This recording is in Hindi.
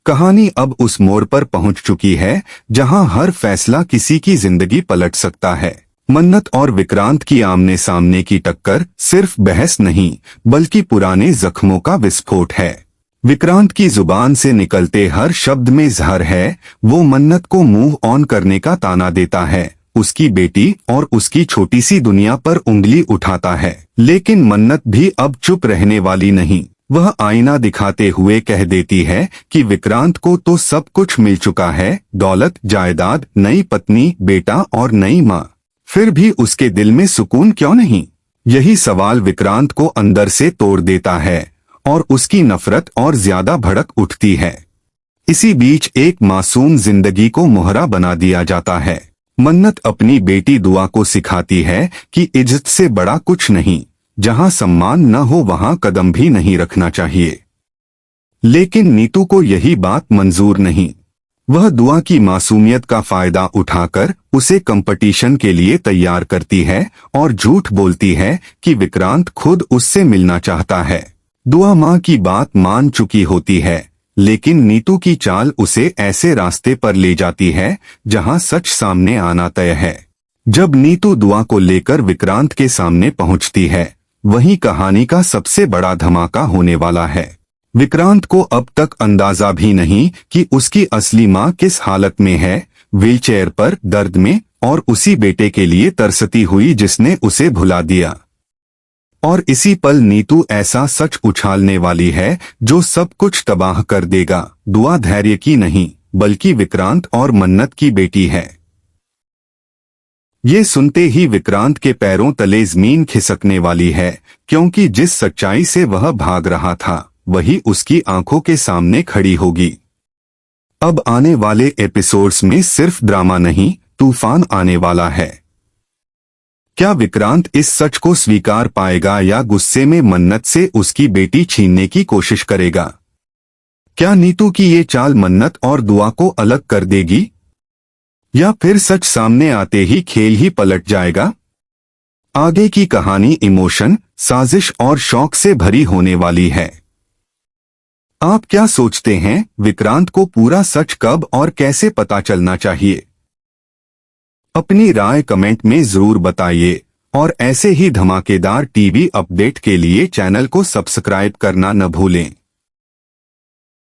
कहानी अब उस मोड़ पर पहुंच चुकी है जहां हर फैसला किसी की जिंदगी पलट सकता है। मन्नत और विक्रांत की आमने सामने की टक्कर सिर्फ बहस नहीं बल्कि पुराने जख्मों का विस्फोट है। विक्रांत की जुबान से निकलते हर शब्द में जहर है। वो मन्नत को मूव ऑन करने का ताना देता है, उसकी बेटी और उसकी छोटी सी दुनिया पर उंगली उठाता है। लेकिन मन्नत भी अब चुप रहने वाली नहीं। वह आईना दिखाते हुए कह देती है कि विक्रांत को तो सब कुछ मिल चुका है, दौलत, जायदाद, नई पत्नी, बेटा और नई माँ, फिर भी उसके दिल में सुकून क्यों नहीं? यही सवाल विक्रांत को अंदर से तोड़ देता है और उसकी नफरत और ज्यादा भड़क उठती है। इसी बीच एक मासूम जिंदगी को मोहरा बना दिया जाता है। मन्नत अपनी बेटी दुआ को सिखाती है कि इज्जत से बड़ा कुछ नहीं, जहां सम्मान न हो वहां कदम भी नहीं रखना चाहिए। लेकिन नीतू को यही बात मंजूर नहीं। वह दुआ की मासूमियत का फायदा उठाकर उसे कंपटीशन के लिए तैयार करती है और झूठ बोलती है कि विक्रांत खुद उससे मिलना चाहता है। दुआ माँ की बात मान चुकी होती है, लेकिन नीतू की चाल उसे ऐसे रास्ते पर ले जाती है जहां सच सामने आना तय है। जब नीतू दुआ को लेकर विक्रांत के सामने पहुंचती है, वही कहानी का सबसे बड़ा धमाका होने वाला है। विक्रांत को अब तक अंदाजा भी नहीं कि उसकी असली माँ किस हालत में है, व्हीलचेयर पर, दर्द में, और उसी बेटे के लिए तरसती हुई जिसने उसे भुला दिया। और इसी पल नीतू ऐसा सच उछालने वाली है जो सब कुछ तबाह कर देगा। दुआ धैर्य की नहीं बल्कि विक्रांत और मन्नत की बेटी है। ये सुनते ही विक्रांत के पैरों तले जमीन खिसकने वाली है, क्योंकि जिस सच्चाई से वह भाग रहा था वही उसकी आंखों के सामने खड़ी होगी। अब आने एपिसोड्स में सिर्फ ड्रामा नहीं, तूफान आने वाला है। क्या विक्रांत इस सच को स्वीकार पाएगा या गुस्से में मन्नत से उसकी बेटी छीनने की कोशिश करेगा? क्या नीतू की ये चाल मन्नत और दुआ को अलग कर देगी, या फिर सच सामने आते ही खेल ही पलट जाएगा? आगे की कहानी इमोशन, साजिश और शौक से भरी होने वाली है। आप क्या सोचते हैं, विक्रांत को पूरा सच कब और कैसे पता चलना चाहिए? अपनी राय कमेंट में जरूर बताइए और ऐसे ही धमाकेदार टीवी अपडेट के लिए चैनल को सब्सक्राइब करना न भूलें।